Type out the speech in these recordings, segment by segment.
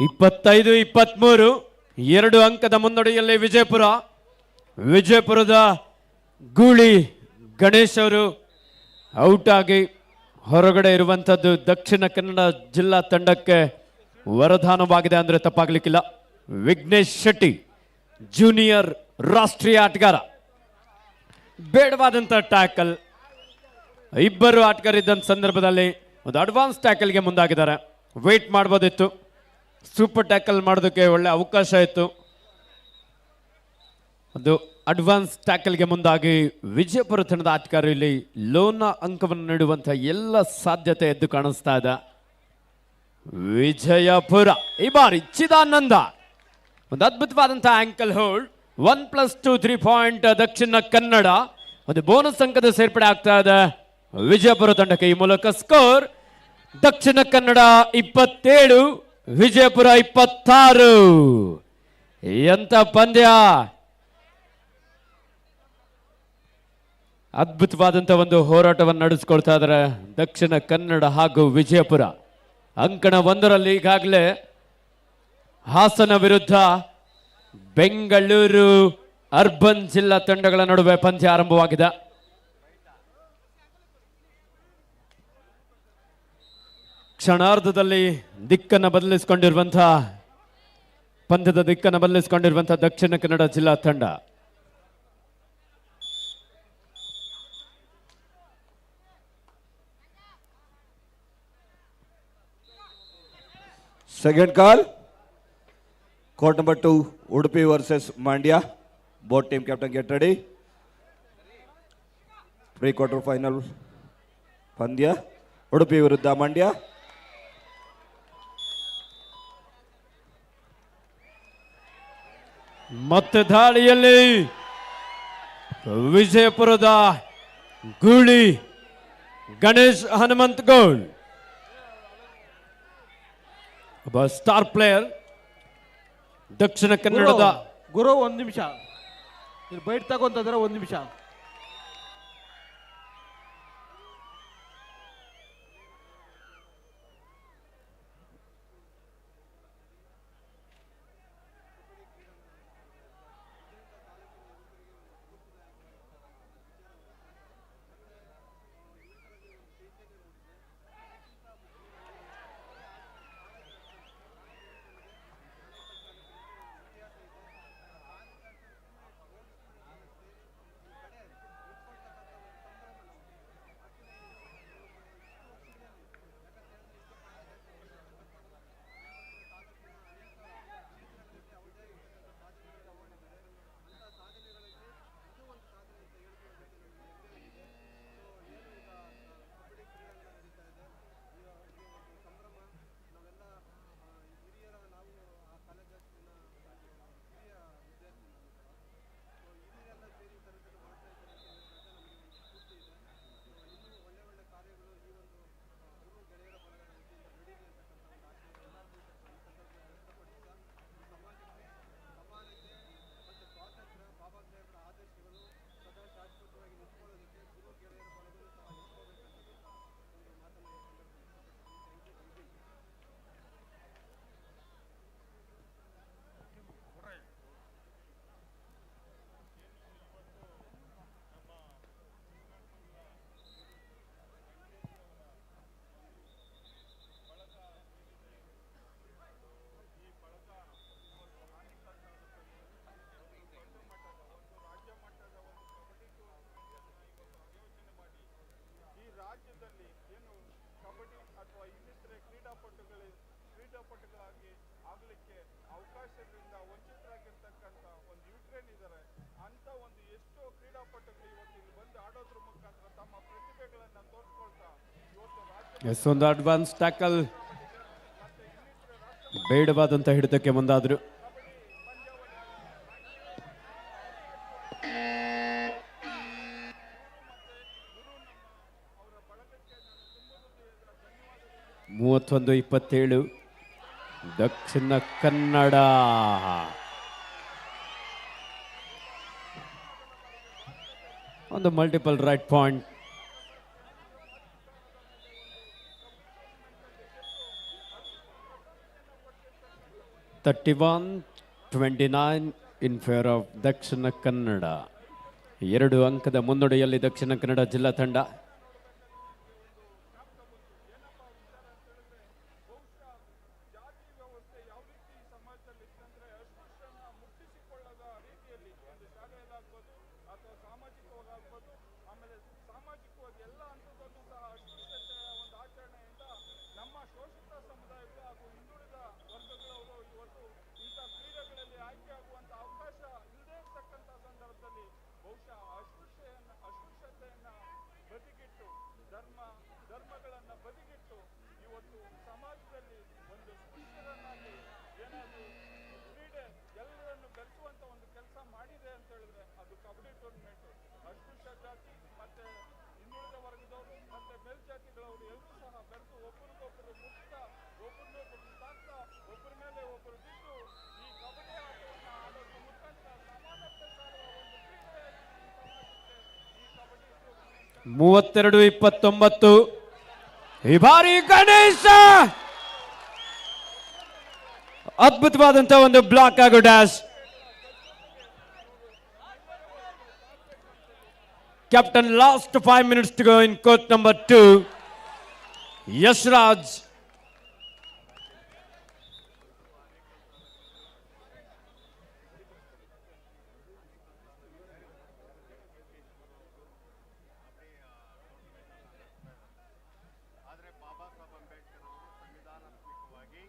25-23 2 ಅಂಕದ ಮುನ್ನಡೆಯಲ್ಲಿ ವಿಜಯಪುರದ ಗೂಳಿ ಗಣೇಶ್ ಅವರು ಔಟ್ ಆಗಿ ಹೊರಗಡೆ ಇರುವಂತದ್ದು ದಕ್ಷಿಣ ಕನ್ನಡ ಜಿಲ್ಲಾ ತಂಡಕ್ಕೆ ವರದಾನವಾಗಿದೆ ಅಂದ್ರೆ ತಪ್ಪಾಗಲಿಕ್ಕಿಲ್ಲ. ವಿಘ್ನೇಶ್ ಶೆಟ್ಟಿ ಜೂನಿಯರ್ ರಾಷ್ಟ್ರೀಯ ಆಟಗಾರ, ಬೇಡವಾದಂತ ಟ್ಯಾಕಲ್, ಇಬ್ಬರು ಆಟಗಾರಿದ್ದಂತ ಸಂದರ್ಭದಲ್ಲಿ ಒಂದು ಅಡ್ವಾನ್ಸ್ ಟ್ಯಾಕಲ್ಗೆ ಮುಂದಾಗಿದ್ದಾರೆ. ವೇಟ್ ಮಾಡಬಹುದಿತ್ತು, ಸೂಪರ್ ಟ್ಯಾಕಲ್ ಮಾಡೋದಕ್ಕೆ ಒಳ್ಳೆ ಅವಕಾಶ ಇತ್ತು. ಒಂದು ಅಡ್ವಾನ್ಸ್ ಟ್ಯಾಕಲ್ಗೆ ಮುಂದಾಗಿ ವಿಜಯಪುರ ತಂಡದ ಆಟಗಾರರು ಇಲ್ಲಿ ಲೋನ ಅಂಕವನ್ನು ನೀಡುವಂತಹ ಎಲ್ಲ ಸಾಧ್ಯತೆ ಎದ್ದು ಕಾಣಿಸ್ತಾ ಇದೆ. ವಿಜಯಪುರ ಈ ಬಾರಿ ಚಿದಾನಂದ ಒಂದು ಅದ್ಭುತವಾದಂತಹ ankle hold. 1+2 3 point Dakshina Kannada. ಒಂದು ಬೋನಸ್ ಅಂಕದ ಸೇರ್ಪಡೆ ಆಗ್ತಾ ಇದೆ ವಿಜಯಪುರ ತಂಡಕ್ಕೆ. ಈ ಮೂಲಕ ಸ್ಕೋರ್ ದಕ್ಷಿಣ ಕನ್ನಡ 27, ವಿಜಯಪುರ 26. ಎಂತ ಪಂದ್ಯ! ಅದ್ಭುತವಾದಂತ ಒಂದು ಹೋರಾಟವನ್ನು ನಡೆಸಿಕೊಳ್ತಾ ಇದ್ದಾರೆ ದಕ್ಷಿಣ ಕನ್ನಡ ಹಾಗೂ ವಿಜಯಪುರ. ಅಂಕಣ 1ರಲ್ಲಿ ಈಗಾಗಲೇ ಹಾಸನ ವಿರುದ್ಧ ಬೆಂಗಳೂರು ಅರ್ಬನ್ ಜಿಲ್ಲಾ ತಂಡಗಳ ನಡುವೆ ಪಂದ್ಯ ಆರಂಭವಾಗಿದೆ. ಕ್ಷಣಾರ್ಧದಲ್ಲಿ ಪಂದ್ಯದ ದಿಕ್ಕನ್ನು ಬದಲಿಸಿಕೊಂಡಿರುವಂತಹ ದಕ್ಷಿಣ ಕನ್ನಡ ಜಿಲ್ಲಾ ತಂಡ. Second call, court number 2, Udupi versus Mandya. Both team captain get ready. Pre-quarter final Pandya, Udupi ವಿರುದ್ಧ Mandya. ಮತ್ತೆ ದಾಳಿಯಲ್ಲಿ ವಿಜಯಪುರದ ಗೂಳಿ ಗಣೇಶ್ ಹನುಮಂತ್ ಗೌಡ್, ಒಬ್ಬ ಸ್ಟಾರ್ ಪ್ಲೇಯರ್ ದಕ್ಷಿಣ ಕನ್ನಡದ. ಗುರು ಒಂದು ನಿಮಿಷ ಬೈಟ್ ತಗೊಂತಂದ್ರೆ ಒಂದು ನಿಮಿಷ. ಕ್ರೀಡಾಪಟುಗಳಾಗಿ ಆಗಲಿಕ್ಕೆ ಅವಕಾಶದಿಂದ ವಂಚಿತರಾಗಿರ್ತಕ್ಕಂಥ ಒಂದು ಯುಕ್ರೇನ್ ಇದ್ದಾರೆ. ಅಂತ ಒಂದು ಎಷ್ಟೋ ಕ್ರೀಡಾಪಟುಗಳು ಇವತ್ತು ಇಲ್ಲಿ ಬಂದು ಆಡೋದ್ರ ಮುಖಾಂತರ ತಮ್ಮ ಪ್ರತಿಭೆಗಳನ್ನ ತೋರಿಸ್ಕೊಳ್ತಾ ಇವತ್ತು ಒಂದು ಅಡ್ವಾನ್ಸ್ ಟ್ಯಾಕಲ್ ಬೇಡವಾದಂತ ಹಿಡಿತಕ್ಕೆ ಮುಂದಾದ್ರು. ಮೂವತ್ತೊಂದು 27 ದಕ್ಷಿಣ ಕನ್ನಡ. ಒಂದು multiple right point. 31-29 in favour of Dakshina Kannada. 2 ಅಂಕದ ಮುನ್ನಡೆಯಲ್ಲಿ ದಕ್ಷಿಣ ಕನ್ನಡ ಜಿಲ್ಲಾ ತಂಡ. ಜಾತಿ ವ್ಯವಸ್ಥೆ ಯಾವ ರೀತಿ ಸಮಾಜದಲ್ಲಿ ಇತ್ತಂದ್ರೆ ಅಸ್ಪೃಶ್ಯನ ಮುಟ್ಟಿಸಿಕೊಳ್ಳದ ರೀತಿಯಲ್ಲಿ ಒಂದು ಶಾಲೆಯಲ್ಲಾಗ್ಬೋದು ಅಥವಾ ಸಾಮಾಜಿಕವಾಗಬಹುದು, ಆಮೇಲೆ ಸಾಮಾಜಿಕವಾಗಿ ಎಲ್ಲ ಹಂತದಲ್ಲೂ ಸಹ ಅಸ್ಪೃಶ್ಯತೆಯ ಒಂದು ಆಚರಣೆಯಿಂದ ನಮ್ಮ ಶೋಷಿತ ಸಮುದಾಯಗಳು ಹಾಗೂ ಹಿಂದುಳಿದ ವರ್ಗಗಳವರು ಇವತ್ತು ಇಂಥ ಕ್ರೀಡೆಗಳಲ್ಲಿ ಆಯ್ಕೆಯಾಗುವಂತ ಅವಕಾಶ ಇಲ್ಲದೇ ಇರ್ತಕ್ಕಂಥ ಸಂದರ್ಭದಲ್ಲಿ ಬಹುಶಃ ಅಸ್ಪೃಶ್ಯತೆಯನ್ನ ಬದಿಗಿಟ್ಟು ಧರ್ಮಗಳನ್ನ ಬದಿಗಿಟ್ಟು ಇವತ್ತು ಸಮಾಜದಲ್ಲಿ ಒಂದು ಸ್ಪೃಶ್ಯರನ್ನಾಗಿ ಏನಾದರೂ ಕ್ರೀಡೆ ಎಲ್ಲರನ್ನು ಬೆರೆಸುವಂತ ಒಂದು ಕೆಲಸ ಮಾಡಿದೆ ಅಂತ ಹೇಳಿದ್ರೆ ಅದು ಕಬಡ್ಡಿ ಟೂರ್ನಮೆಂಟ್. ಅಸ್ಪೃಶ್ಯ ಜಾತಿ ಮತ್ತೆ ಹಿಂದುಳಿದ ವರ್ಗದವರು ಮತ್ತೆ ಮೇಲ್ಜಾತಿಗಳವರು ಎಲ್ಲರೂ ಸಹ ಬೆರೆತು ಒಬ್ಬರಿಗೊಬ್ಬರು ಮುಕ್ತ, ಒಬ್ಬರನ್ನೊಬ್ಬರು ತಾಕ್ತಾ, ಒಬ್ಬರ ಮೇಲೆ ಒಬ್ಬರು ಬಿದ್ದು ಈ ಕಬಡ್ಡಿ ಆಟವನ್ನು ಆಡೋದ್ರ ಮುಖಾಂತರ ಸಮಾನತೆ ಸಾರುವ ಒಂದು ಕ್ರೀಡೆಯಾಗಿ ಈ ಸಮಾಜಕ್ಕೆ ಈ ಕಬಡ್ಡಿ ಟೂರ್ನಮೆಂಟ್ 32-29 ಈ ಬಾರಿ ಗಣೇಶ ಅದ್ಭುತವಾದಂತಹ ಒಂದು ಬ್ಲಾಕ್ ಹಾಗೂ dash. Captain last 5 minutes to go in court number 2. Yash Raj ಆದರೆ ಬಾಬಾ ಸಾಹೇಬ್ ಅಂಬೇಡ್ಕರ್ ಅವರು ಸಂವಿಧಾನಾತ್ಮಕವಾಗಿ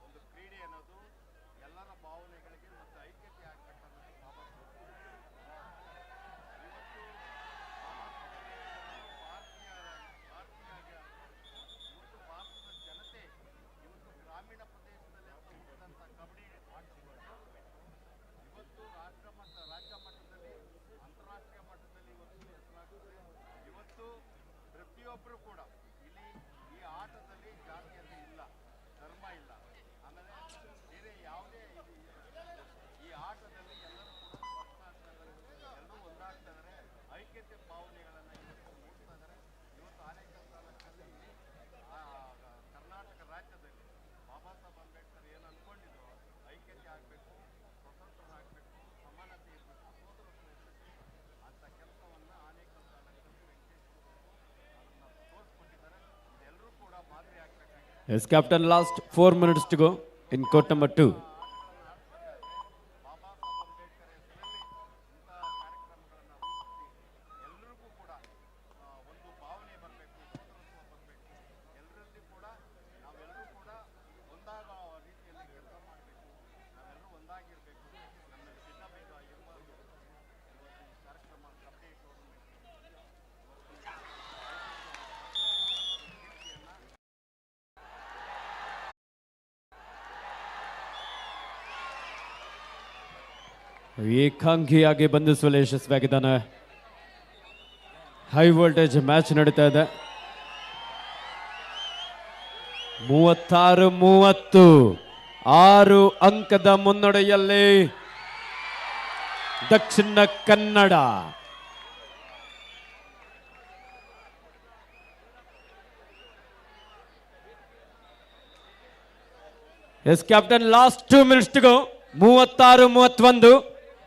ಒಂದು ಕ್ರೀಡೆ ಅನ್ನೋದು ಎಲ್ಲರ ಭಾವನೆಗಳಿಗೆ ಮತ್ತು ಐಕ್ಯತೆ ಆಗ್ಬೇಕನ್ನೋದು ಬಾಬಾ ಸಾಹೇಬ್ ಇವತ್ತು ಭಾರತದ ಜನತೆ ಇವತ್ತು ಗ್ರಾಮೀಣ ಪ್ರದೇಶದಲ್ಲಿ ಹುಟ್ಟಿದಂಥ ಕಬಡ್ಡಿ ಆಟಗಳು ಇವತ್ತು ರಾಜ್ಯ ಮಟ್ಟದಲ್ಲಿ ಅಂತಾರಾಷ್ಟ್ರೀಯ ಮಟ್ಟದಲ್ಲಿ ಇವತ್ತು ಹೆಸರಾಗುತ್ತದೆ. ಇವತ್ತು ಪ್ರತಿಯೊಬ್ಬರು ಕೂಡ ಇಲ್ಲಿ ಈ ಆಟದಲ್ಲಿ ಜಾತಿಯಲ್ಲಿ ಇಲ್ಲ, ಧರ್ಮ ಇಲ್ಲ, ಆಮೇಲೆ ಬೇರೆ ಯಾವುದೇ ಈ ಆಟದಲ್ಲಿ ಎಲ್ಲರೂ ಕೂಡ ಸ್ಪಷ್ಟ ಆಗ್ತಾ ಇದ್ದಾರೆ, ಎಲ್ಲರೂ ಒಂದಾಗ್ತಾ ಇದ್ದಾರೆ, ಐಕ್ಯತೆ ಭಾವನೆಗಳನ್ನು ಇವತ್ತು ಮೂಡ್ತಾ ಇದ್ದಾರೆ. ಇವತ್ತು ಅನೇಕ ಸ್ಥಳಗಳಲ್ಲಿ ಕರ್ನಾಟಕ ರಾಜ್ಯದಲ್ಲಿ ಬಾಬಾ ಸಾಹೇಬ್ ಅಂಬೇಡ್ಕರ್ ಏನು ಅಂದ್ಕೊಂಡಿದ್ರು, ಐಕ್ಯತೆ ಆಗಬೇಕು, ಸ್ವತಂತ್ರರಾಗಬೇಕು, ಸಮಾನತೆ ಇರಬೇಕು, ಸೋದರತ್ವ ಇರಬೇಕು ಅಂತ ಕೆಲಸವನ್ನು ಅನೇಕ ಸ್ಥಳಗಳಲ್ಲಿ ವೆಂಕಟೇಶ್ವರ ಅದನ್ನು ತೋರಿಸ್ಕೊಟ್ಟಿದ್ದಾರೆ. ಇದೆಲ್ಲರೂ ಕೂಡ ಮಾದರಿ ಆಗಬೇಕಾಗಿದೆ. Yes, Captain, last 4 minutes to go in court number 2. Baba Saheb Ambedkar ಹೆಸರಲ್ಲಿ ಇಂಥ ಕಾರ್ಯಕ್ರಮಗಳನ್ನು ರೂಪಿಸಿ ಎಲ್ಲರಿಗೂ ಕೂಡ ಒಂದು ಭಾವನೆ ಬರಬೇಕು, ಸೋದರತ್ವ ಬರಬೇಕು, ಎಲ್ಲರಲ್ಲಿ ಕೂಡ ನಾವೆಲ್ಲರೂ ಕೂಡ ಒಂದಾಗೋ ರೀತಿಯಲ್ಲಿ ಕೆಲಸ ಮಾಡಬೇಕು, ನಾವೆಲ್ಲರೂ ಒಂದಾಗಿರಬೇಕು, ನಮ್ಮಲ್ಲಿ ಭೇದ ಇರಬಾರ್ದು. ಇವತ್ತು ಈ ಕಾರ್ಯಕ್ರಮ ಕಬಡ್ಡಿ ಟೂರ್ನಮೆಂಟ್ ಏಕಾಂಗಿಯಾಗಿ ಬಂಧಿಸುವಲ್ಲಿ ಯಶಸ್ವಿಯಾಗಿದ್ದಾನೆ. ಹೈ ವೋಲ್ಟೇಜ್ ಮ್ಯಾಚ್ ನಡೀತಾ ಇದೆ. 36-30 6 ಅಂಕದ ಮುನ್ನಡೆಯಲ್ಲಿ Dakshina Kannada. Yes captain, last 2 minutes to go. 36-31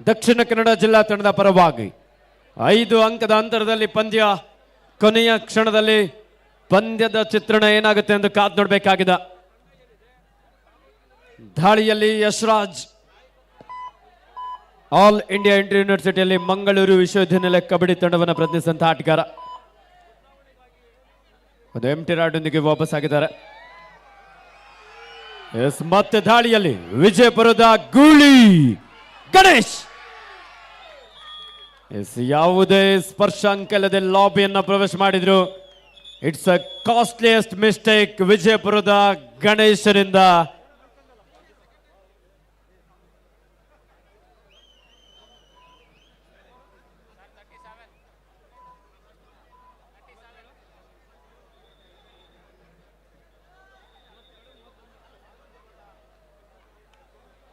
Dakshina Kannada ಜಿಲ್ಲಾ ತಂಡದ ಪರವಾಗಿ 5 ಅಂಕದ ಅಂತರದಲ್ಲಿ ಪಂದ್ಯ. ಕೊನೆಯ ಕ್ಷಣದಲ್ಲಿ ಪಂದ್ಯದ ಚಿತ್ರಣ ಏನಾಗುತ್ತೆ ಎಂದು ಕಾದು ನೋಡಬೇಕಾಗಿದೆ. ದಾಳಿಯಲ್ಲಿ ಯಶ್ರಾಜ್ ಆಲ್ ಇಂಡಿಯಾ ಇಂಟರ್ ಯೂನಿವರ್ಸಿಟಿಯಲ್ಲಿ ಮಂಗಳೂರು ವಿಶ್ವವಿದ್ಯಾನಿಲಯ ಕಬಡ್ಡಿ ತಂಡವನ್ನು ಪ್ರತಿನಿಧಿಸಿದಂತಹ ಆಟಗಾರ. ಒಂದು ಎಂಟಿ ರಾಡ್ನೊಂದಿಗೆ ವಾಪಸ್ ಆಗಿದ್ದಾರೆ. ಎಸ್, ಮತ್ತೆ ದಾಳಿಯಲ್ಲಿ ವಿಜಯಪುರದ ಗೂಳಿ ಗಣೇಶ್. ಎಸ್, ಯಾವುದೇ ಸ್ಪರ್ಶಾಂಕ ಇಲ್ಲದೆ ಲಾಬಿಯನ್ನ ಪ್ರವೇಶ ಮಾಡಿದ್ರು. ಇಟ್ಸ್ ಅ ಕಾಸ್ಟ್ಲಿಯೆಸ್ಟ್ ಮಿಸ್ಟೇಕ್ ವಿಜಯಪುರದ ಗಣೇಶರಿಂದ.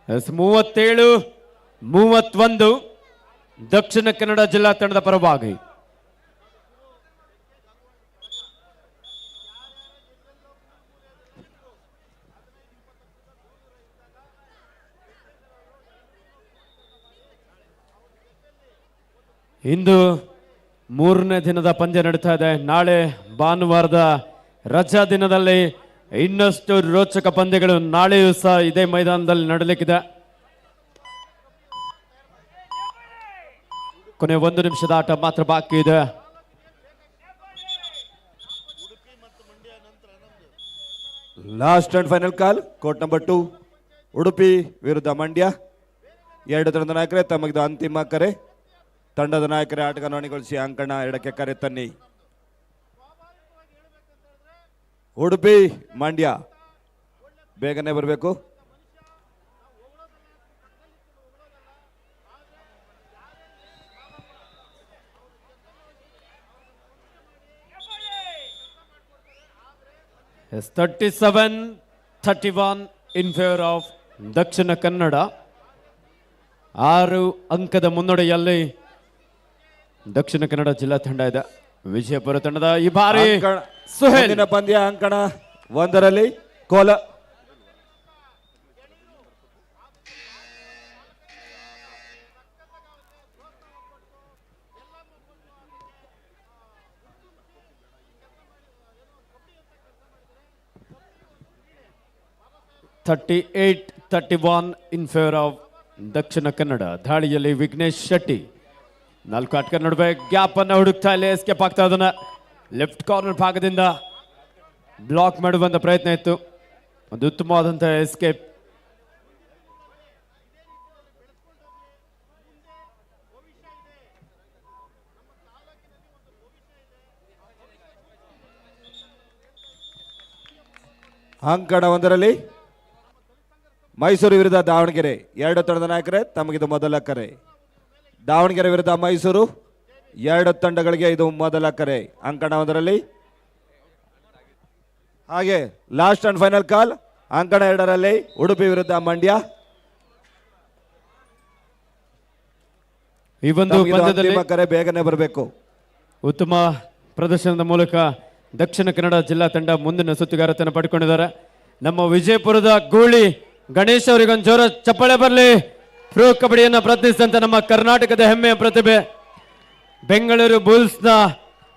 ಎಸ್, 37-31 ದಕ್ಷಿಣ ಕನ್ನಡ ಜಿಲ್ಲಾ ತಂಡದ ಪರವಾಗಿ. ಇಂದು ಮೂರನೇ ದಿನದ ಪಂದ್ಯ ನಡೀತಾ ಇದೆ. ನಾಳೆ ಭಾನುವಾರದ ರಜಾ ದಿನದಲ್ಲಿ ಇನ್ನಷ್ಟು ರೋಚಕ ಪಂದ್ಯಗಳು ನಾಳೆಯೂ ಸಹ ಇದೇ ಮೈದಾನದಲ್ಲಿ ನಡೆಯಲಿಕ್ಕಿದೆ. ಕೊನೆ 1 ನಿಮಿಷದ ಆಟ ಮಾತ್ರ ಬಾಕಿ ಇದೆ. Last and final call court number 2 Udupi ವಿರುದ್ಧ ಮಂಡ್ಯ. 2 ತಂಡದ ನಾಯಕರೇ ತಮಗಿದು ಅಂತಿಮ ಕರೆ. ತಂಡದ ನಾಯಕರೇ ಆಟಗಾರರನ್ನು ಅಣಿಗೊಳಿಸಿ ಅಂಕಣ 2ಕ್ಕೆ ಕರೆ ತನ್ನಿ. ಉಡುಪಿ ಮಂಡ್ಯ ಬೇಗನೆ ಬರಬೇಕು. Yes, 37-31 in favor of Dakshina Kannada. 6 ಅಂಕದ ಮುನ್ನಡೆಯಲ್ಲಿ ದಕ್ಷಿಣ ಕನ್ನಡ ಜಿಲ್ಲಾ ತಂಡ ಇದೆ. ವಿಜಯಪುರ ತಂಡದ ಈ ಬಾರಿ ಸುಹೇಲ್ ಮುಂದಿನ ಪಂದ್ಯ ಅಂಕಣ 1ರಲ್ಲಿ ಕೋಲ. in favor of Dakshina Kannada. ದಾಳಿಯಲ್ಲಿ ವಿಘ್ನೇಶ್ ಶೆಟ್ಟಿ 4 ಆಟಗಾರರ ನಡುವೆ ಗ್ಯಾಪ್ ಅನ್ನು ಹುಡುಕ್ತಾ ಇಲ್ಲಿ ಎಸ್ಕೇಪ್ ಆಗ್ತಾ ಅದನ್ನ ಲೆಫ್ಟ್ ಕಾರ್ನರ್ ಭಾಗದಿಂದ ಬ್ಲಾಕ್ ಮಾಡುವಂತ ಪ್ರಯತ್ನ ಇತ್ತು. ಒಂದು ಉತ್ತಮವಾದಂತಹ ಎಸ್ಕೇಪ್. ಅಂಕಣ 1ರಲ್ಲಿ ಮೈಸೂರು ವಿರುದ್ಧ ದಾವಣಗೆರೆ. 2 ತಂಡದ ನಾಯಕರೇ ತಮಗಿದು ಮೊದಲ ಕರೆ. ದಾವಣಗೆರೆ ವಿರುದ್ಧ ಮೈಸೂರು 2 ತಂಡಗಳಿಗೆ ಇದು ಮೊದಲ ಕರೆ. ಅಂಕಣ 1ರಲ್ಲಿ. ಹಾಗೆ ಲಾಸ್ಟ್ ಅಂಡ್ ಫೈನಲ್ ಕಾಲ್ ಅಂಕಣ 2ರಲ್ಲಿ ಉಡುಪಿ ವಿರುದ್ಧ ಮಂಡ್ಯ. ಈ ಒಂದು ಪಂದ್ಯದಲ್ಲಿ ಕರೆ ಬೇಗನೆ ಬರಬೇಕು. ಉತ್ತಮ ಪ್ರದರ್ಶನದ ಮೂಲಕ ದಕ್ಷಿಣ ಕನ್ನಡ ಜಿಲ್ಲಾ ತಂಡ ಮುಂದಿನ ಸುತ್ತುಗಾರತನ ಪಡ್ಕೊಂಡಿದ್ದಾರೆ. ನಮ್ಮ ವಿಜಯಪುರದ ಗೂಳಿ ಗಣೇಶ್ ಅವರಿಗೊಂದು ಜೋರ ಚಪ್ಪಾಳೆ ಬರಲಿ. ಪ್ರೋ ಕಬಡ್ಡಿಯನ್ನು ಪ್ರತಿನಿಧಿಸಿದಂತ ನಮ್ಮ ಕರ್ನಾಟಕದ ಹೆಮ್ಮೆಯ ಪ್ರತಿಭೆ ಬೆಂಗಳೂರು ಬುಲ್ಸ್ನ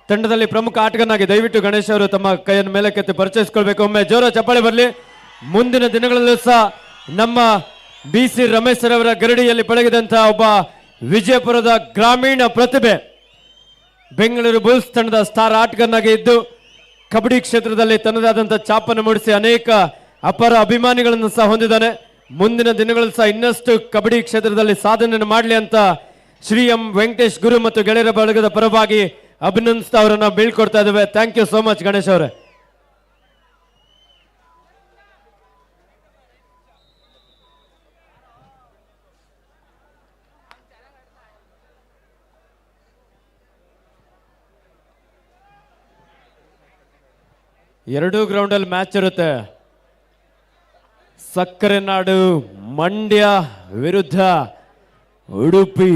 ತಂಡದಲ್ಲಿ ಪ್ರಮುಖ ಆಟಗಾರನಾಗಿ ದಯವಿಟ್ಟು ಗಣೇಶ್ ಅವರು ತಮ್ಮ ಕೈಯನ್ನು ಮೇಲಕ್ಕೆತ್ತಿ ಪರಿಚಯಿಸಿಕೊಳ್ಬೇಕು. ಒಮ್ಮೆ ಜೋರ ಚಪ್ಪಾಳೆ ಬರಲಿ. ಮುಂದಿನ ದಿನಗಳಲ್ಲೂ ಸಹ ನಮ್ಮ BC ರಮೇಶ್ ಅವರ ಗರಡಿಯಲ್ಲಿ ಪಳಗಿದಂತಹ ಒಬ್ಬ ವಿಜಯಪುರದ ಗ್ರಾಮೀಣ ಪ್ರತಿಭೆ ಬೆಂಗಳೂರು ಬುಲ್ಸ್ ತಂಡದ ಸ್ಟಾರ್ ಆಟಗಾರನಾಗಿ ಇದ್ದು ಕಬಡ್ಡಿ ಕ್ಷೇತ್ರದಲ್ಲಿ ತನ್ನದಾದಂತಹ ಛಾಪನ್ನು ಮೂಡಿಸಿ ಅನೇಕ ಅಪಾರ ಅಭಿಮಾನಿಗಳನ್ನು ಸಹ ಹೊಂದಿದ್ದಾನೆ. ಮುಂದಿನ ದಿನಗಳಲ್ಲಿ ಸಹ ಇನ್ನಷ್ಟು ಕಬಡ್ಡಿ ಕ್ಷೇತ್ರದಲ್ಲಿ ಸಾಧನೆಯನ್ನು ಮಾಡಲಿ ಅಂತ ಶ್ರೀ ಎಂ ವೆಂಕಟೇಶ್ ಗುರು ಮತ್ತು ಗೆಳೆಯರ ಬಳಗದ ಪರವಾಗಿ ಅಭಿನಂದಿಸ್ತಾ ಅವರನ್ನು ಬೀಳ್ಕೊಡ್ತಾ ಇದ್ದೇವೆ. Thank you so much Ganesh ಅವರೇ. ಎರಡೂ ಗ್ರೌಂಡಲ್ಲಿ ಮ್ಯಾಚ್ ಇರುತ್ತೆ. ಸಕ್ಕರೆ ನಾಡು ಮಂಡ್ಯ ವಿರುದ್ಧ ಉಡುಪಿ.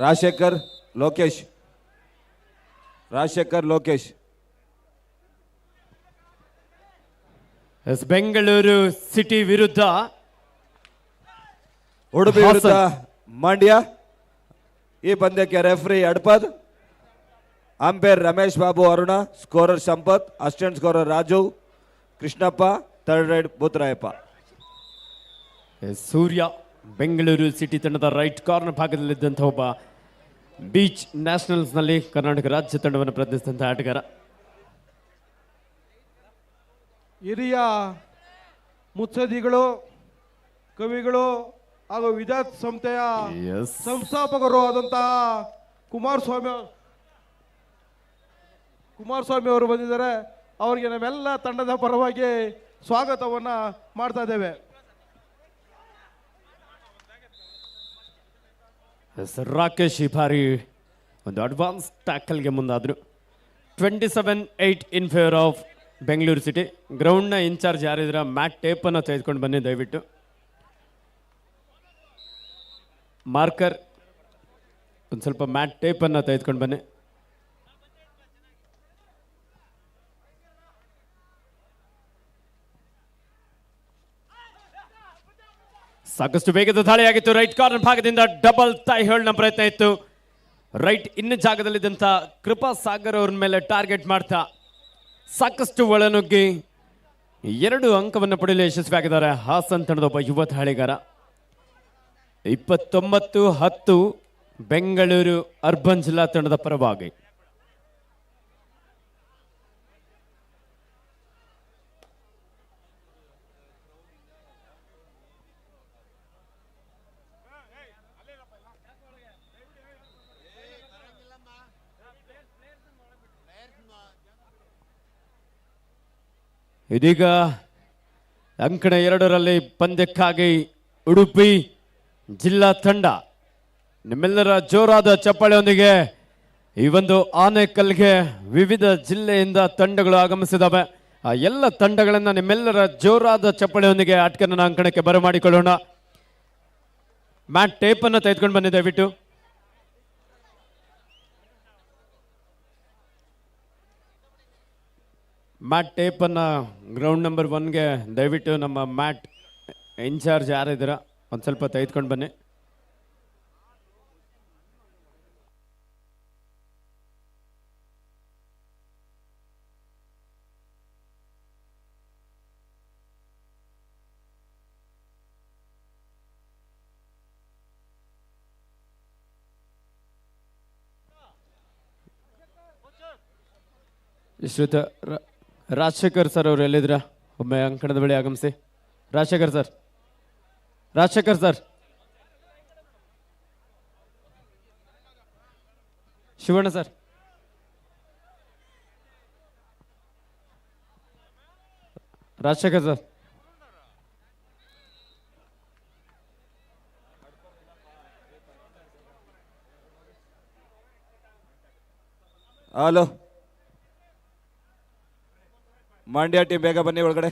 ರಾಜಶೇಖರ್ ಲೋಕೇಶ್ ಎಸ್ ಬೆಂಗಳೂರು ಸಿಟಿ ವಿರುದ್ಧ ಉಡುಪಿ ವಿರುದ್ಧ ಮಂಡ್ಯ. ಈ ಪಂದ್ಯಕ್ಕೆ ರೆಫ್ರಿ ಅಡ್ಪದ್, umpire Ramesh Babu Aruna, scorer Sampath, assistant scorer Raju, Krishnappa, third raid Buttarayappa. Surya Bengaluru city ತಂಡದ ರೈಟ್ ಕಾರ್ನರ್ ಭಾಗದಲ್ಲಿದ್ದಂಥ ಒಬ್ಬ ಬೀಚ್ ನ್ಯಾಷನಲ್ಸ್ನಲ್ಲಿ ಕರ್ನಾಟಕ ರಾಜ್ಯ ತಂಡವನ್ನು ಪ್ರತಿನಿಧಿಸಿದಂಥ ಆಟಗಾರ. ಹಿರಿಯ ಮುತ್ಸದಿಗಳು, ಕವಿಗಳು ಹಾಗೂ ವಿದ್ಯಾರ್ಥಿ ಸಂಸ್ಥೆಯ ಸಂಸ್ಥಾಪಕರು ಆದಂತಹ ಕುಮಾರಸ್ವಾಮಿ ಅವರು ಬಂದಿದ್ದಾರೆ. ಅವರಿಗೆ ನಮ್ಮೆಲ್ಲ ತಂಡದ ಪರವಾಗಿ ಸ್ವಾಗತವನ್ನ ಮಾಡ್ತಾ ಇದ್ದೇವೆ. ರಾಕೇಶ್ ಈ ಬಾರಿ ಒಂದು ಅಡ್ವಾನ್ಸ್ ಟ್ಯಾಕಲ್ಗೆ ಮುಂದಾದರು. 27-8 in favour of Bengaluru city. ಗ್ರೌಂಡ್ನ ಇನ್ಚಾರ್ಜ್ ಯಾರಿದ್ರ ಮ್ಯಾಟ್ ಟೇಪನ್ನು ತೆಗೆದುಕೊಂಡು ಬನ್ನಿ ದಯವಿಟ್ಟು. ಮಾರ್ಕರ್ ಒಂದು ಸ್ವಲ್ಪ ಮ್ಯಾಟ್ ಟೇಪನ್ನು ತೆಗೆದುಕೊಂಡು ಬನ್ನಿ. ಸಾಕಷ್ಟು ವೇಗದ ದಾಳಿಯಾಗಿತ್ತು. ರೈಟ್ ಕಾರ್ನರ್ ಭಾಗದಿಂದ ಡಬಲ್ ಟೈ ಹೋಲ್ಡ್ನ ಪ್ರಯತ್ನ ಇತ್ತು. ರೈಟ್ ಇನ್ನು ಜಾಗದಲ್ಲಿದ್ದಂಥ ಕೃಪಾ ಸಾಗರ್ ಅವ್ರ ಮೇಲೆ ಟಾರ್ಗೆಟ್ ಮಾಡ್ತಾ ಸಾಕಷ್ಟು ಒಳನುಗ್ಗಿ 2 ಅಂಕವನ್ನು ಪಡೆಯಲು ಯಶಸ್ವಿಯಾಗಿದ್ದಾರೆ ಹಾಸನ್ ತಂಡದ ಒಬ್ಬ ಯುವ ದಾಳಿಗಾರ. 29-10 ಬೆಂಗಳೂರು ಅರ್ಬನ್ ಜಿಲ್ಲಾ ತಂಡದ ಪರವಾಗಿ. ಇದೀಗ ಅಂಕಣ 2ರಲ್ಲಿ ಪಂದ್ಯಕ್ಕಾಗಿ ಉಡುಪಿ ಜಿಲ್ಲಾ ತಂಡ ನಿಮ್ಮೆಲ್ಲರ ಜೋರಾದ ಚಪ್ಪಾಳೆಯೊಂದಿಗೆ ಈ ಒಂದು ಆನೇಕಲ್ಗೆ ವಿವಿಧ ಜಿಲ್ಲೆಯಿಂದ ತಂಡಗಳು ಆಗಮಿಸಿದವೆ. ಆ ಎಲ್ಲ ತಂಡಗಳನ್ನು ನಿಮ್ಮೆಲ್ಲರ ಜೋರಾದ ಚಪ್ಪಾಳೆಯೊಂದಿಗೆ ಆಟಕನ್ನ ಅಂಕಣಕ್ಕೆ ಬರಮಾಡಿಕೊಳ್ಳೋಣ. ಮ್ಯಾಟ್ ಟೇಪ್ ಅನ್ನು ತೆಗೆದುಕೊಂಡು ಬನ್ನಿ ದಯವಿಟ್ಟು. ಮ್ಯಾಟ್ ಟೇಪ್ ಅನ್ನ ಗ್ರೌಂಡ್ ನಂಬರ್ 1ಗೆ ದಯವಿಟ್ಟು ನಮ್ಮ ಮ್ಯಾಟ್ ಇನ್ಚಾರ್ಜ್ ಯಾರಿದ್ದೀರಾ ಒಂದು ಸ್ವಲ್ಪ ತೆಗೆದುಕೊಂಡು ಬನ್ನಿ. ಶ್ರೀಯುತ ರಾಜಶೇಖರ್ ಸರ್ ಅವರು ಎಲ್ಲಿದ್ರ? ಒಮ್ಮೆ ಅಂಕಣದ ಬಳಿ ಆಗಮಿಸಿ. Rajashekhar sir, Rajashekhar sir, Shivanna sir, Rajashekhar sir, hello Mandya team ಬೇಗ ಬನ್ನಿ ಒಳಗಡೆ.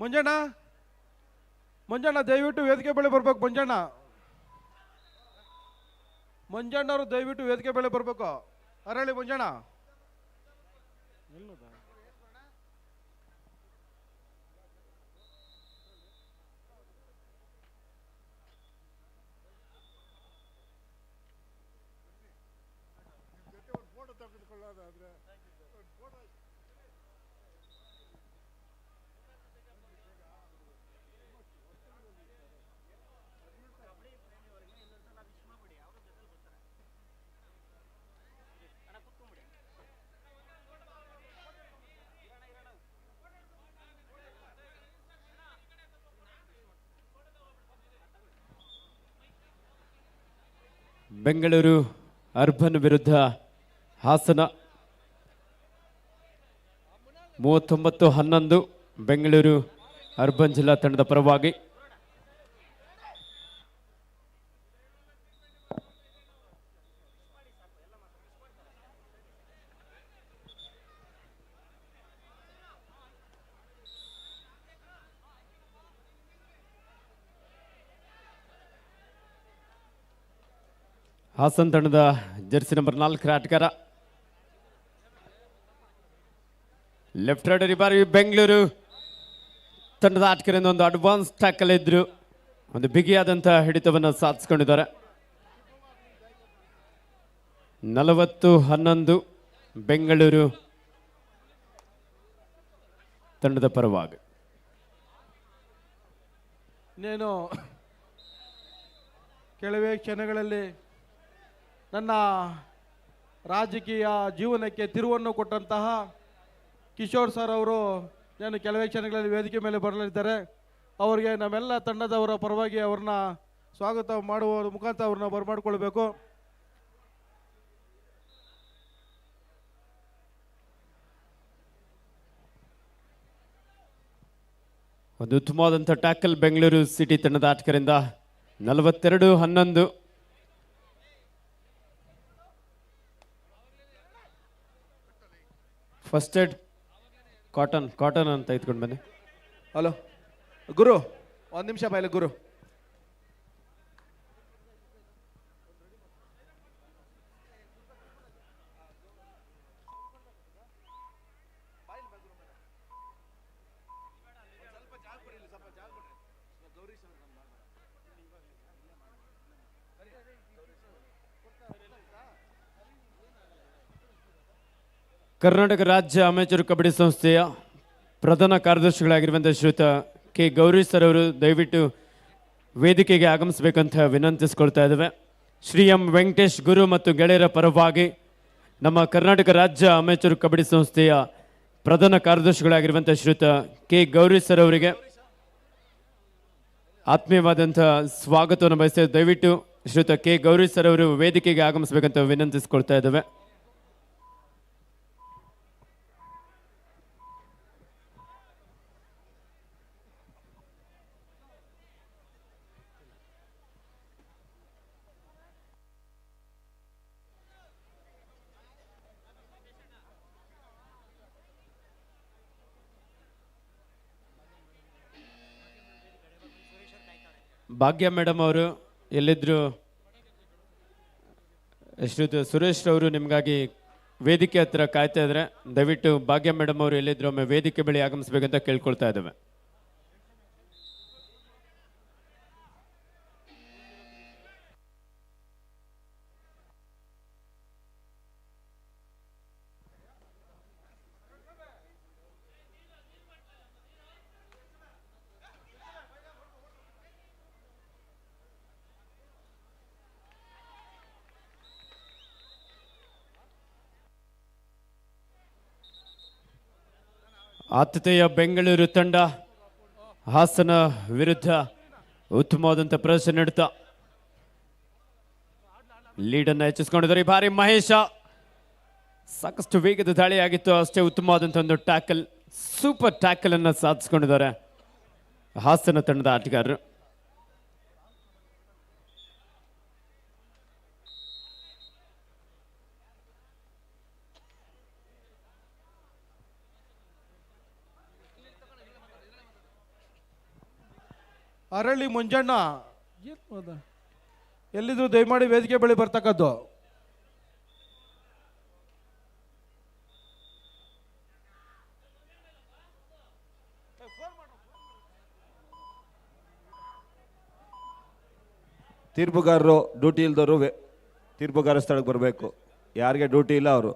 ಮಂಜಣ್ಣ ಮಂಜಣ್ಣ ದಯವಿಟ್ಟು ವೇದಿಕೆ ಬಳಿ ಬರ್ಬೇಕು. ಮಂಜಣ್ಣವರು ದಯವಿಟ್ಟು ವೇದಿಕೆ ಬಳಿ ಬರ್ಬೇಕು. ಅರಳಿ ಮಂಜಣ್ಣ. ಫೋಟೋ ತೆಗೆದುಕೊಳ್ಳೋದಾದ್ರೆ ಬೆಂಗಳೂರು ಅರ್ಬನ್ ವಿರುದ್ಧ ಹಾಸನ 39-11 ಬೆಂಗಳೂರು ಅರ್ಬನ್ ಜಿಲ್ಲಾ ತಂಡದ ಪರವಾಗಿ. ಹಾಸನ್ ತಂಡದ ಜರ್ಸಿ ನಂಬರ್ 4 ಆಟಗಾರ ಲೆಫ್ಟ್ ರೈಡರ್. ಈ ಬಾರಿ ಬೆಂಗಳೂರು ತಂಡದ ಆಟಗಾರರಿಂದ ಒಂದು ಅಡ್ವಾನ್ಸ್ ಟ್ಯಾಕಲ್ ಇದ್ರು, ಒಂದು ಬಿಗಿಯಾದಂಥ ಹಿಡಿತವನ್ನು ಸಾಧಿಸ್ಕೊಂಡಿದ್ದಾರೆ. 40-11 ಬೆಂಗಳೂರು ತಂಡದ ಪರವಾಗಿ. నేను ಕೆಲವೇ ಕ್ಷಣಗಳಲ್ಲಿ ನನ್ನ ರಾಜಕೀಯ ಜೀವನಕ್ಕೆ ತಿರುವನ್ನು ಕೊಟ್ಟಂತಹ ಕಿಶೋರ್ ಸರ್ ಅವರು ನಾನು ಕೆಲವೇ ಕ್ಷಣಗಳಲ್ಲಿ ವೇದಿಕೆ ಮೇಲೆ ಬರಲಿದ್ದಾರೆ. ಅವರಿಗೆ ನಮ್ಮೆಲ್ಲ ತಂಡದವರ ಪರವಾಗಿ ಅವ್ರನ್ನ ಸ್ವಾಗತ ಮಾಡುವ ಮುಖಾಂತರ ಅವ್ರನ್ನ ಬರಮಾಡಿಕೊಳ್ಬೇಕು. ಒಂದು ಉತ್ತಮವಾದಂಥ ಟ್ಯಾಕಲ್ ಬೆಂಗಳೂರು ಸಿಟಿ ತಂಡದ ಆಟಗಾರರಿಂದ. 42-11 ಫಸ್ಟ್ ಏಡ್ ಕಾಟನ್ ಅಂತ ಇಟ್ಕೊಂಡು ಬನ್ನಿ. ಹಲೋ ಗುರು, ಒಂದು ನಿಮಿಷ ಬಾಯಿಲೆ ಗುರು. ಕರ್ನಾಟಕ ರಾಜ್ಯ ಅಮೆಚೂರ್ ಕಬಡ್ಡಿ ಸಂಸ್ಥೆಯ ಪ್ರಧಾನ ಕಾರ್ಯದರ್ಶಿಗಳಾಗಿರುವಂಥ ಶ್ರೀಯುತ ಕೆ ಗೌರಿ ಸರ್ ಅವರು ದಯವಿಟ್ಟು ವೇದಿಕೆಗೆ ಆಗಮಿಸಬೇಕಂತ ವಿನಂತಿಸ್ಕೊಳ್ತಾ ಇದ್ದೇವೆ. ಶ್ರೀ ಎಂ ವೆಂಕಟೇಶ್ ಗುರು ಮತ್ತು ಗೆಳೆಯರ ಪರವಾಗಿ ನಮ್ಮ ಕರ್ನಾಟಕ ರಾಜ್ಯ ಅಮೆಚೂರ್ ಕಬಡ್ಡಿ ಸಂಸ್ಥೆಯ ಪ್ರಧಾನ ಕಾರ್ಯದರ್ಶಿಗಳಾಗಿರುವಂಥ ಶ್ರೀಯುತ ಕೆ ಗೌರಿ ಸರ್ ಅವರಿಗೆ ಆತ್ಮೀಯವಾದಂಥ ಸ್ವಾಗತವನ್ನು ಬಯಸ್ತೇವೆ. ದಯವಿಟ್ಟು ಶ್ರೀಯುತ ಕೆ ಗೌರಿ ಸರ್ ಅವರು ವೇದಿಕೆಗೆ ಆಗಮಿಸಬೇಕಂತ ವಿನಂತಿಸ್ಕೊಳ್ತಾ ಇದ್ದೇವೆ. ಭಾಗ್ಯ ಮೇಡಮ್ ಅವರು ಎಲ್ಲಿದ್ರು? ಶ್ರೀಯುತ ಸುರೇಶ್ ಅವರು ನಿಮಗಾಗಿ ವೇದಿಕೆ ಹತ್ರ ಕಾಯ್ತಾ ಇದ್ದಾರೆ. ದಯವಿಟ್ಟು ಭಾಗ್ಯ ಮೇಡಮ್ ಅವರು ಎಲ್ಲಿದ್ರು ಒಮ್ಮೆ ವೇದಿಕೆ ಬಳಿ ಆಗಮಿಸಬೇಕಂತ ಕೇಳ್ಕೊಳ್ತಾ ಇದ್ದೇವೆ. ಆತಿಥೇಯ ಬೆಂಗಳೂರು ತಂಡ ಹಾಸನ ವಿರುದ್ಧ ಉತ್ತಮವಾದಂಥ ಪ್ರದರ್ಶನ ನೀಡುತ್ತಾ ಲೀಡನ್ನು ಹೆಚ್ಚಿಸಿಕೊಂಡಿದ್ದಾರೆ. ಈ ಬಾರಿ ಮಹೇಶ ಸಾಕಷ್ಟು ವೇಗದ ದಾಳಿಯಾಗಿತ್ತು, ಅಷ್ಟೇ ಉತ್ತಮವಾದಂಥ ಒಂದು ಟ್ಯಾಕಲ್, ಸೂಪರ್ ಟ್ಯಾಕಲ್ ಅನ್ನು ಸಾಧಿಸಿಕೊಂಡಿದ್ದಾರೆ ಹಾಸನ ತಂಡದ ಆಟಗಾರರು. ಅರಳಿ ಮಂಜಣ್ಣ ಎಲ್ಲಿದ್ರು ದಯಮಾಡಿ ವೇದಿಕೆ ಬಳಿ ಬರ್ತಕ್ಕದ್ದು. ತೀರ್ಪುಗಾರರು ಡ್ಯೂಟಿ ಇಲ್ದವರು ತೀರ್ಪುಗಾರ ಸ್ಥಳಕ್ಕೆ ಬರಬೇಕು. ಯಾರಿಗೆ ಡ್ಯೂಟಿ ಇಲ್ಲ ಅವರು.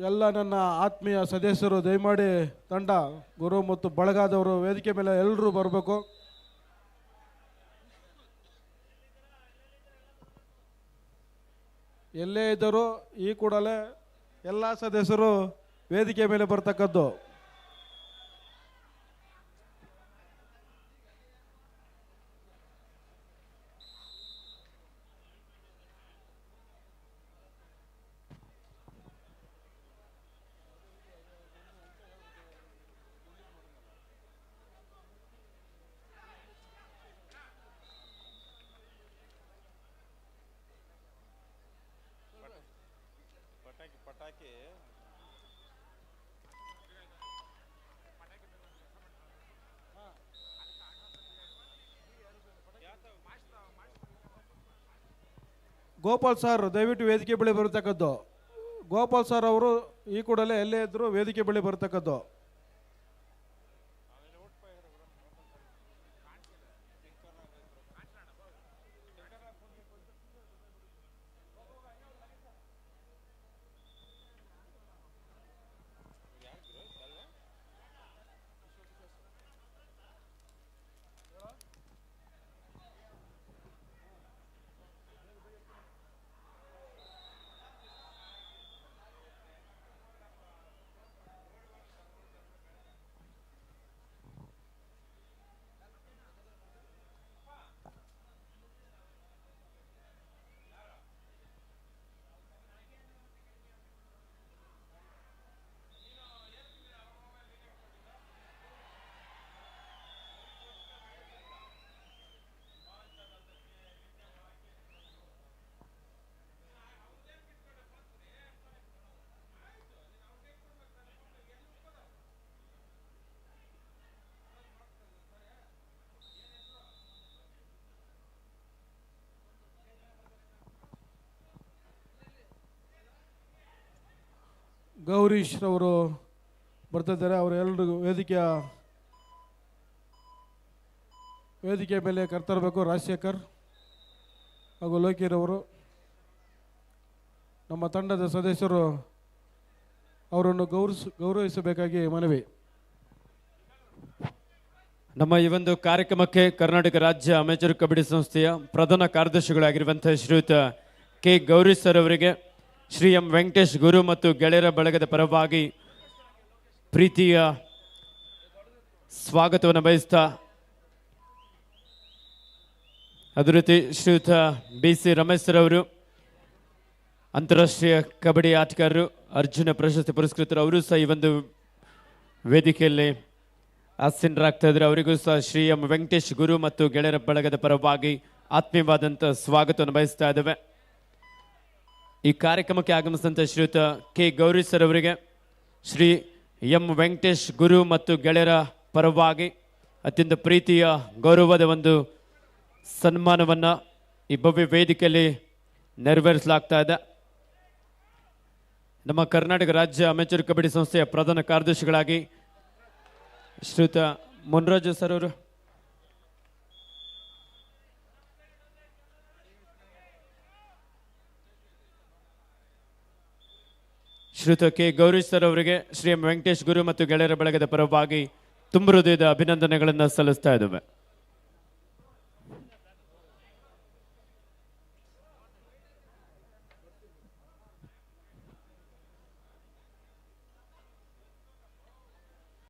ಎಲ್ಲ ನನ್ನ ಆತ್ಮೀಯ ಸದಸ್ಯರು ದಯಮಾಡಿ ತಂಡ ಗುರು ಮತ್ತು ಬಳಗದವರು ವೇದಿಕೆ ಮೇಲೆ ಎಲ್ಲರೂ ಬರಬೇಕು. ಎಲ್ಲೇ ಇದ್ದರೂ ಈ ಕೂಡಲೇ ಎಲ್ಲ ಸದಸ್ಯರು ವೇದಿಕೆ ಮೇಲೆ ಬರ್ತಕ್ಕದ್ದು. ಗೋಪಾಲ್ ಸರ್ ದಯವಿಟ್ಟು ವೇದಿಕೆ ಬಳಿ ಬರತಕ್ಕದ್ದು. ಗೋಪಾಲ್ ಸರ್ ಅವರು ಈ ಕೂಡಲೇ ಎಲ್ಲೇ ಇದ್ದರೂ ವೇದಿಕೆ ಬಳಿ ಬರತಕ್ಕದ್ದು. ಗೌರೀಶ್ ರವರು ಬರ್ತಿದ್ದಾರೆ. ಅವರೆಲ್ಲರಿಗೂ ವೇದಿಕೆ ಮೇಲೆ ಕರ್ತರಬೇಕು. ರಾಜಶೇಖರ್ ಹಾಗೂ ಲೋಕಿರವರು ನಮ್ಮ ತಂಡದ ಸದಸ್ಯರು ಅವರನ್ನು ಗೌರವಿಸಬೇಕಾಗಿ ಮನವಿ. ನಮ್ಮ ಈ ಒಂದು ಕಾರ್ಯಕ್ರಮಕ್ಕೆ ಕರ್ನಾಟಕ ರಾಜ್ಯ ಅಮೆಚೂರ್ ಕಬಡ್ಡಿ ಸಂಸ್ಥೆಯ ಪ್ರಧಾನ ಕಾರ್ಯದರ್ಶಿಗಳಾಗಿರುವಂತಹ ಶ್ರೀಯುತ ಕೆ ಗೌರೀಶ್ ಸರ್ ಅವರಿಗೆ ಶ್ರೀ ಎಂ ವೆಂಕಟೇಶ್ ಗುರು ಮತ್ತು ಗೆಳೆಯರ ಬಳಗದ ಪರವಾಗಿ ಪ್ರೀತಿಯ ಸ್ವಾಗತವನ್ನು ಬಯಸ್ತಾ, ಅದೇ ರೀತಿ ಶ್ರೀಯುತ ಬಿ ಸಿ ರಮೇಶ್ ಸರ್ ಅವರು ಅಂತಾರಾಷ್ಟ್ರೀಯ ಕಬಡ್ಡಿ ಆಟಗಾರರು, ಅರ್ಜುನ ಪ್ರಶಸ್ತಿ ಪುರಸ್ಕೃತರು, ಅವರು ಸಹ ಈ ಒಂದು ವೇದಿಕೆಯಲ್ಲಿ ಆಸೀನರಾಗ್ತಾ ಇದ್ದಾರೆ. ಅವರಿಗೂ ಸಹ ಶ್ರೀ ಎಂ ವೆಂಕಟೇಶ್ ಗುರು ಮತ್ತು ಗೆಳೆಯರ ಬಳಗದ ಪರವಾಗಿ ಆತ್ಮೀಯವಾದಂಥ ಸ್ವಾಗತವನ್ನು ಬಯಸ್ತಾ ಇದ್ದೇವೆ. ಈ ಕಾರ್ಯಕ್ರಮಕ್ಕೆ ಆಗಮಿಸಿದಂಥ ಶ್ರೀಯುತ ಕೆ ಗೌರೀಶ್ ಸರ್ ಅವರಿಗೆ ಶ್ರೀ ಎಂ ವೆಂಕಟೇಶ್ ಗುರು ಮತ್ತು ಗೆಳೆಯರ ಪರವಾಗಿ ಅತ್ಯಂತ ಪ್ರೀತಿಯ ಗೌರವದ ಒಂದು ಸನ್ಮಾನವನ್ನು ಈ ಭವ್ಯ ವೇದಿಕೆಯಲ್ಲಿ ನೆರವೇರಿಸಲಾಗ್ತಾ ಇದೆ. ನಮ್ಮ ಕರ್ನಾಟಕ ರಾಜ್ಯ ಅಮೆಚೂರ್ ಕಬಡ್ಡಿ ಸಂಸ್ಥೆಯ ಪ್ರಧಾನ ಕಾರ್ಯದರ್ಶಿಗಳಾಗಿ ಶ್ರೀಯುತ ಮುನ್ರಾಜು ಸರ್ ಅವರು, ಶ್ರೀಯುತ ಕೆ ಗೌರೀಶ್ ಸರ್ ಅವರಿಗೆ ಶ್ರೀ ಎಂ ವೆಂಕಟೇಶ್ ಗುರು ಮತ್ತು ಗೆಳೆಯರ ಬಳಗದ ಪರವಾಗಿ ತುಂಬ ಹೃದಯದ ಅಭಿನಂದನೆಗಳನ್ನು ಸಲ್ಲಿಸ್ತಾ ಇದ್ದೇವೆ.